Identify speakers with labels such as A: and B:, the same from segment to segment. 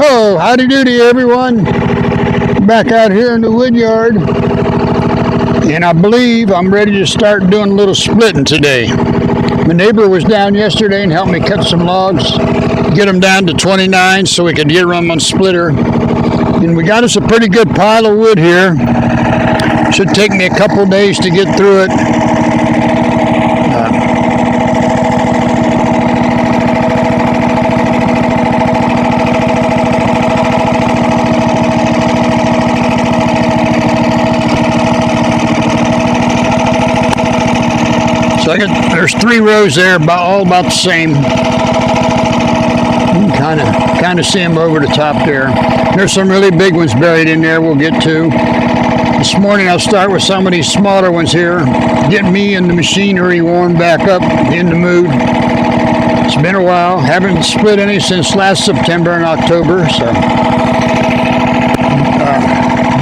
A: Oh, howdy doody everyone. Back out here in the Woodyard. And I believe I'm ready to start doing a little splitting today. My neighbor was down yesterday and helped me cut some logs, get them down to 29 so we could get them on splitter. And we got us a pretty good pile of wood here. Should take me a couple days to get through it. There's 3 rows there, all about the same. You can kind of see them over the top there. There's some really big ones buried in there we'll get to. This morning I'll start with some of these smaller ones here, getting me and the machinery warmed back up, in the mood. It's been a while. Haven't split any since last September and October, so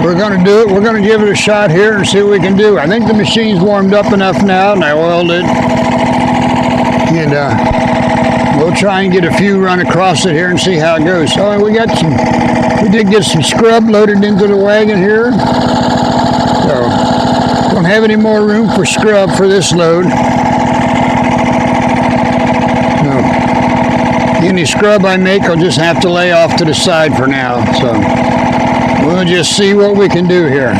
A: we're going to do it. We're going to give it a shot here and see what we can do. I think the machine's warmed up enough now, and I oiled it. And we'll try and get a few run across it here and see how it goes. So we did get some scrub loaded into the wagon here. So don't have any more room for scrub for this load. No. Any scrub I make, I'll just have to lay off to the side for now. So we'll just see what we can do here.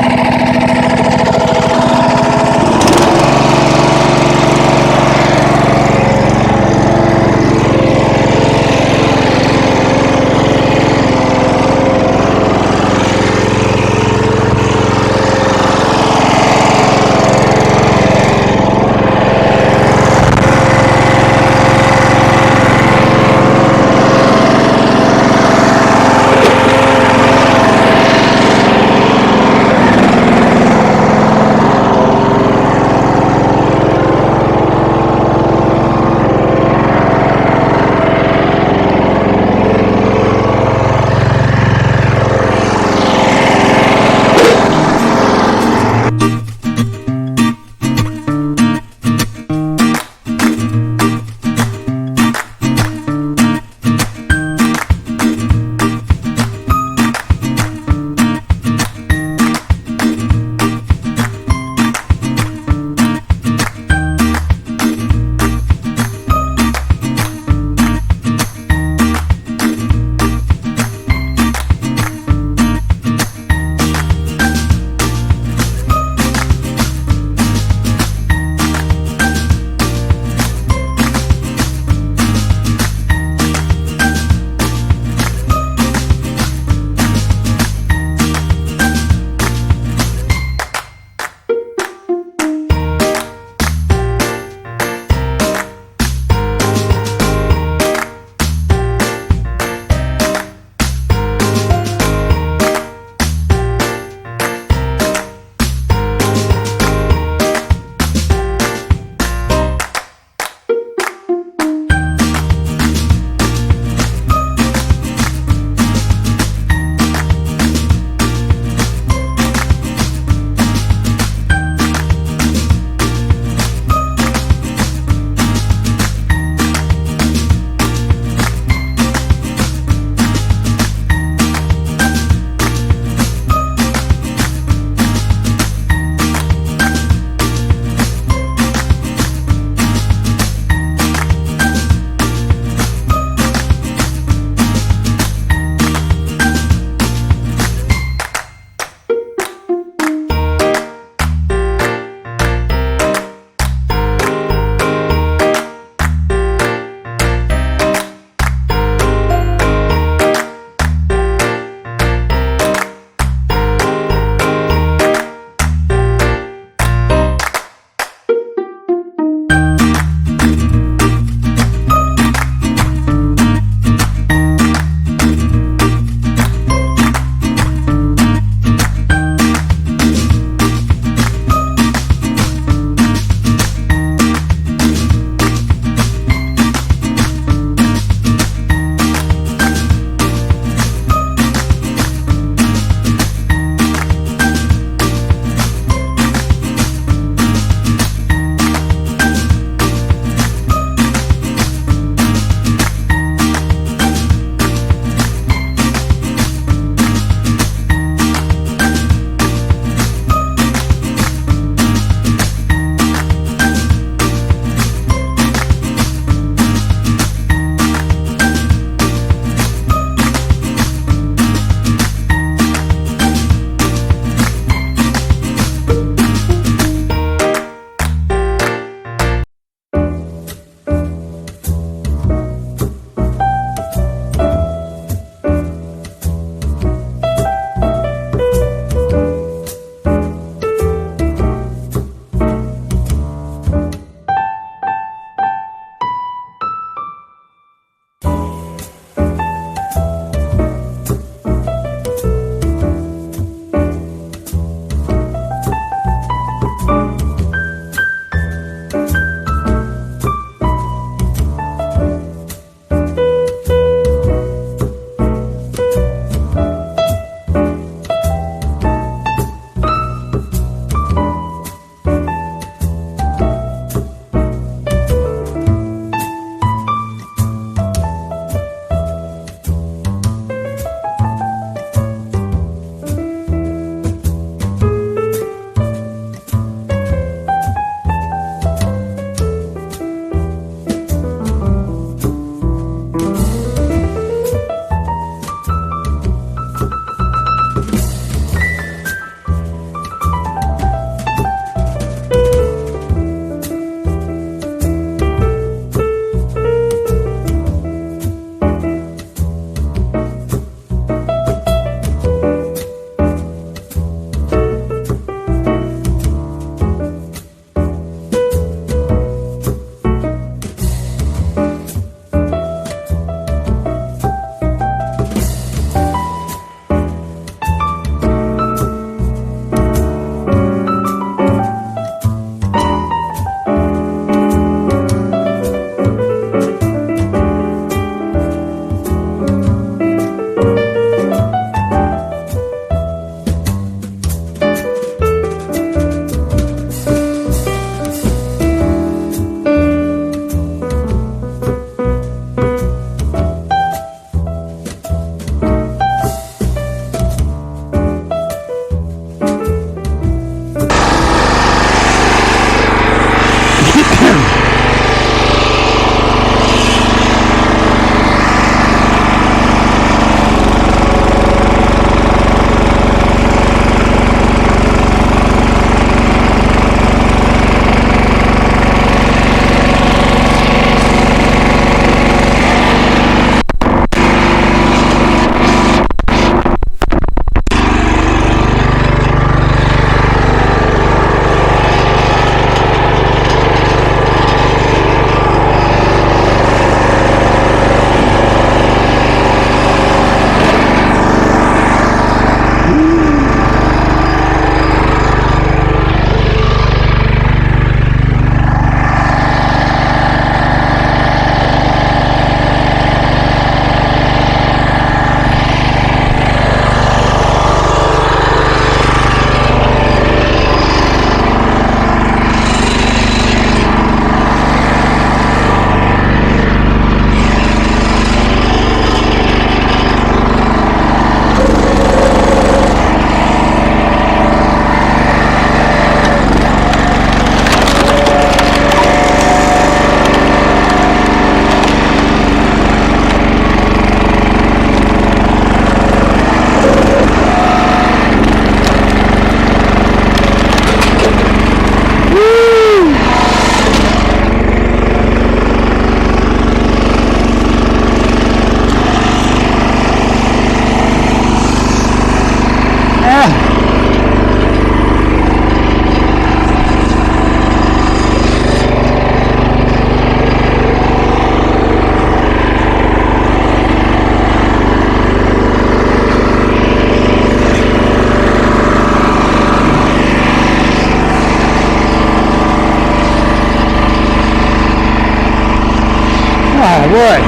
A: boy.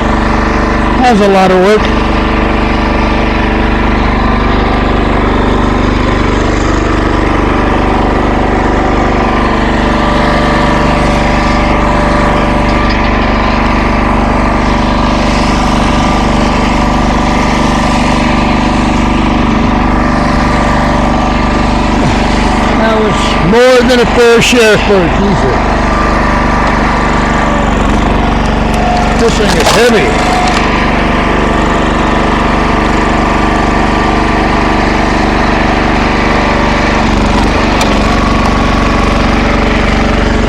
A: That was a lot of work. That was more than a fair share for a diesel. This thing is heavy.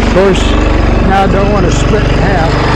A: Of course, now I don't want to split in half.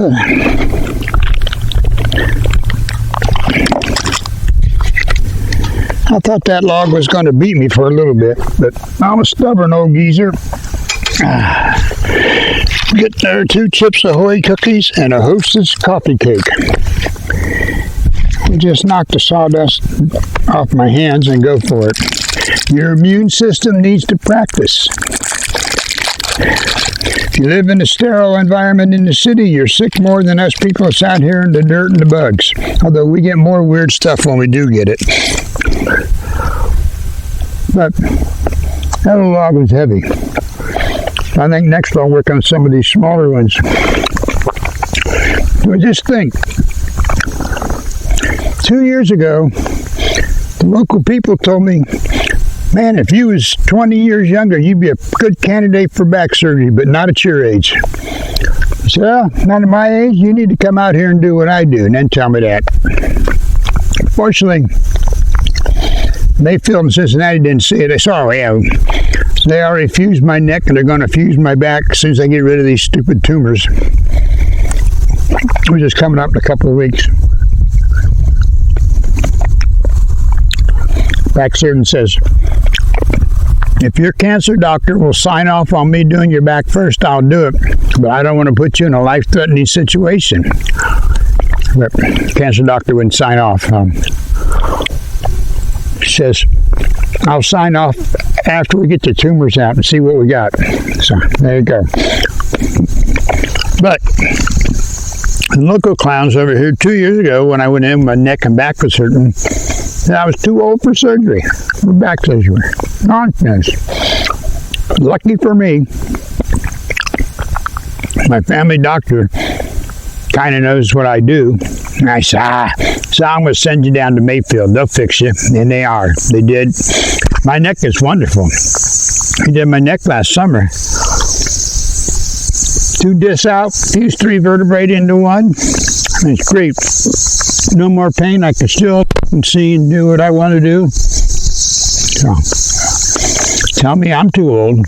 A: I thought that log was going to beat me for a little bit, but I'm a stubborn old geezer. Get there 2 Chips Ahoy cookies and a Hostess coffee cake. We just knock the sawdust off my hands and go for it. Your immune system needs to practice. If you live in a sterile environment in the city, you're sick more than us people that's out here in the dirt and the bugs. Although we get more weird stuff when we do get it. But that little log was heavy. I think next I'll work on some of these smaller ones. So just think, 2 years ago, the local people told me, man, if you was 20 years younger, you'd be a good candidate for back surgery, but not at your age. I said, well, not at my age, you need to come out here and do what I do, and then tell me that. Fortunately, Mayfield and Cincinnati didn't see it. They saw, oh, yeah, they already fused my neck, and they're going to fuse my back as soon as I get rid of these stupid tumors. Which is coming up in a couple of weeks. Back surgeon says, if your cancer doctor will sign off on me doing your back first, I'll do it. But I don't want to put you in a life-threatening situation. But cancer doctor wouldn't sign off. He says, I'll sign off after we get the tumors out and see what we got. So, there you go. But the local clowns over here 2 years ago, when I went in, my neck and back was hurting, I was too old for surgery, for back surgery. Nonsense. Lucky for me, my family doctor kind of knows what I do. And I said, so I'm going to send you down to Mayfield. They'll fix you. And they are. They did. My neck is wonderful. He did my neck last summer. 2 discs out, fused 3 vertebrae into one. It's great. No more pain. I can still see and do what I want to do. So, tell me I'm too old.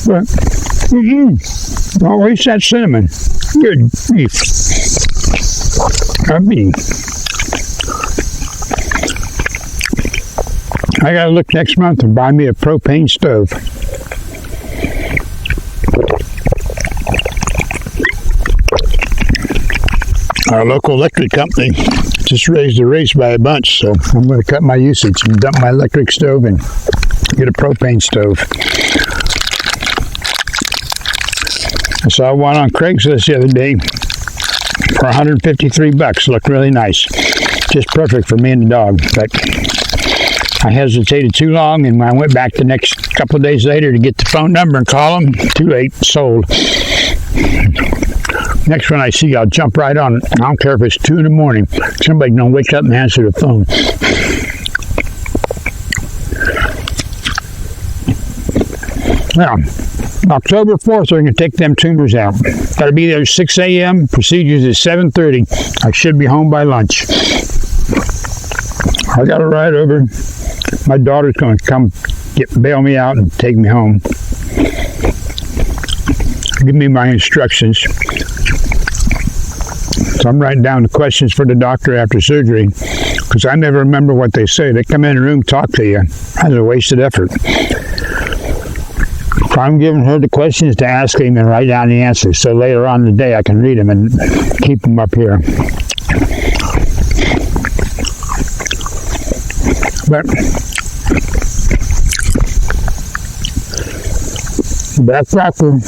A: But don't waste that cinnamon. Good grief. I mean, I gotta look next month and buy me a propane stove. Our local electric company just raised the rates by a bunch, so I'm going to cut my usage and dump my electric stove and get a propane stove. I saw one on Craigslist the other day for $153. Looked really nice. Just perfect for me and the dog. But I hesitated too long, and when I went back the next couple of days later to get the phone number and call them, too late, sold. Next one I see, I'll jump right on it. I don't care if it's 2 in the morning. Somebody's going to wake up and answer the phone. Now, October 4th, we're going to take them tumors out. Got to be there at 6 a.m. Procedures at 7:30. I should be home by lunch. I got to ride over. My daughter's going to come bail me out and take me home. Give me my instructions. So I'm writing down the questions for the doctor after surgery, because I never remember what they say. They come in the room, talk to you. That's a wasted effort. So I'm giving her the questions to ask him and write down the answers, so later on in the day I can read them and keep them up here. But that doctor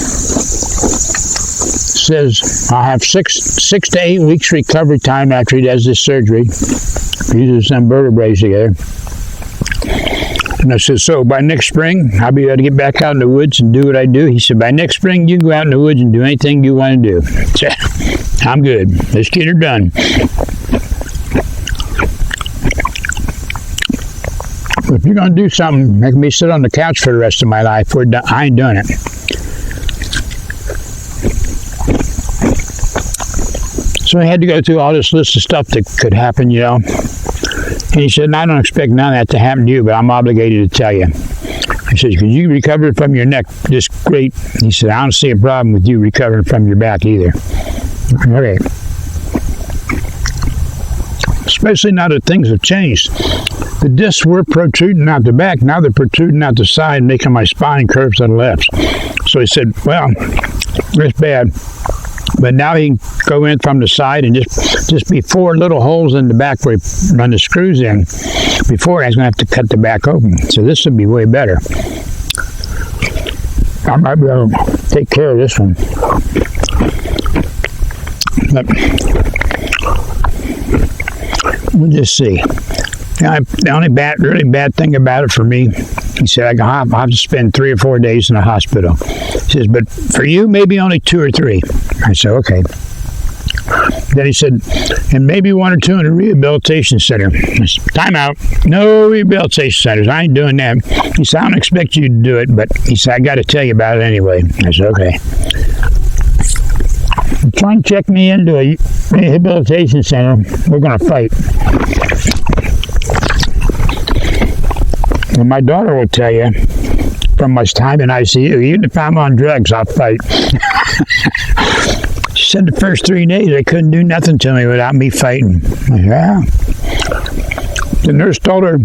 A: says I have six to 8 weeks recovery time after he does this surgery. He uses some vertebrae together. And I said, so by next spring, I'll be able to get back out in the woods and do what I do. He said, by next spring, you can go out in the woods and do anything you want to do. So, I'm good. Let's get her done. If you're going to do something, make me sit on the couch for the rest of my life, I ain't done it. So I had to go through all this list of stuff that could happen, you know. And he said, I don't expect none of that to happen to you, but I'm obligated to tell you. I said, because you recovered from your neck just great. He said, I don't see a problem with you recovering from your back either. Okay. Especially now that things have changed. The discs were protruding out the back. Now they're protruding out the side, making my spine curve to the left. So he said, well, it's bad. But now he can go in from the side and just be 4 little holes in the back where he run the screws in. Before, I was going to have to cut the back open. So this would be way better. I might be able to take care of this one. But we'll just see. The only really bad thing about it for me, he said, I'll have to spend 3 or 4 days in the hospital. He says, but for you, maybe only 2 or 3. I said, okay. Then he said, and maybe 1 or 2 in a rehabilitation center. I said, time out. No rehabilitation centers. I ain't doing that. He said, I don't expect you to do it, but he said, I got to tell you about it anyway. I said, okay. Try and check me into a rehabilitation center. We're going to fight. And my daughter will tell you, from my time in ICU, even if I'm on drugs, I'll fight. She said the first 3 days they couldn't do nothing to me without me fighting. Yeah. The nurse told her,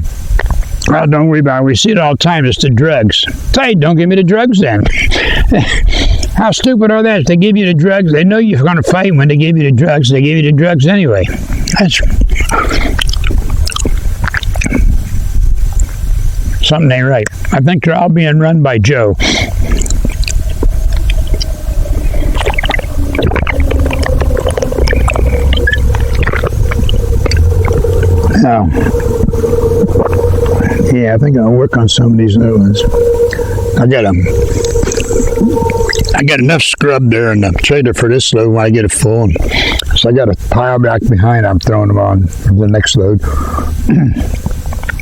A: well, don't worry about it. We see it all the time. It's the drugs. Say, don't give me the drugs then. How stupid are that? If they give you the drugs, they know you're going to fight when they give you the drugs. They give you the drugs anyway. Something ain't right. I think they're all being run by Joe. Now, yeah, I think I'll work on some of these new ones. I got enough scrub there in the trailer for this load when I get it full. So I got a pile back behind I'm throwing them on for the next load.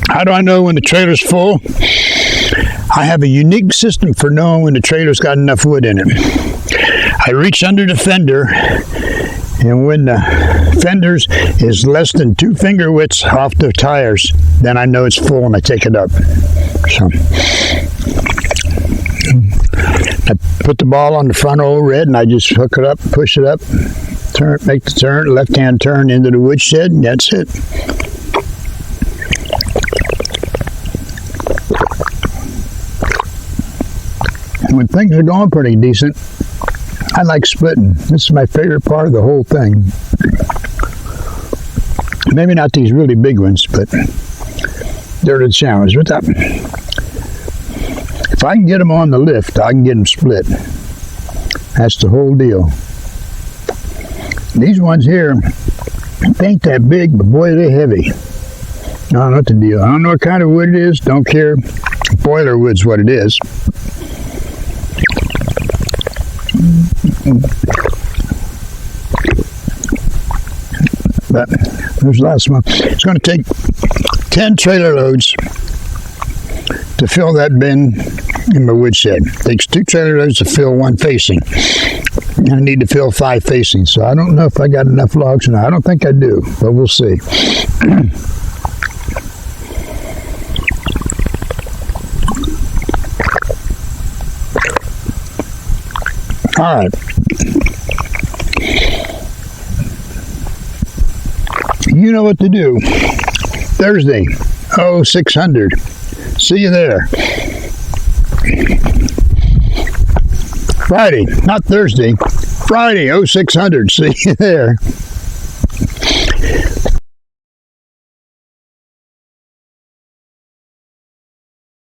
A: How do I know when the trailer's full? I have a unique system for knowing when the trailer's got enough wood in it. I reach under the fender, and when the fenders is less than 2 finger widths off the tires, then I know it's full and I take it up. So I put the ball on the front old red and I just hook it up, push it up, turn, make the turn, left-hand turn into the woodshed, and that's it. When things are going pretty decent, I like splitting. This is my favorite part of the whole thing. Maybe not these really big ones, but they're the challenge. If I can get them on the lift, I can get them split. That's the whole deal. These ones here, they ain't that big, but boy, they're heavy. I don't know what the deal. I don't know what kind of wood it is. Don't care. Boiler wood's what it is. But there's a lot of smoke. It's going to take 10 trailer loads to fill that bin in my woodshed. It takes 2 trailer loads to fill 1 facing. I need to fill 5 facings, so I don't know if I got enough logs or not. I don't think I do, but we'll see. All right. You know what to do. Thursday, 0600. See you there. Friday, not Thursday. Friday, 0600. See you there.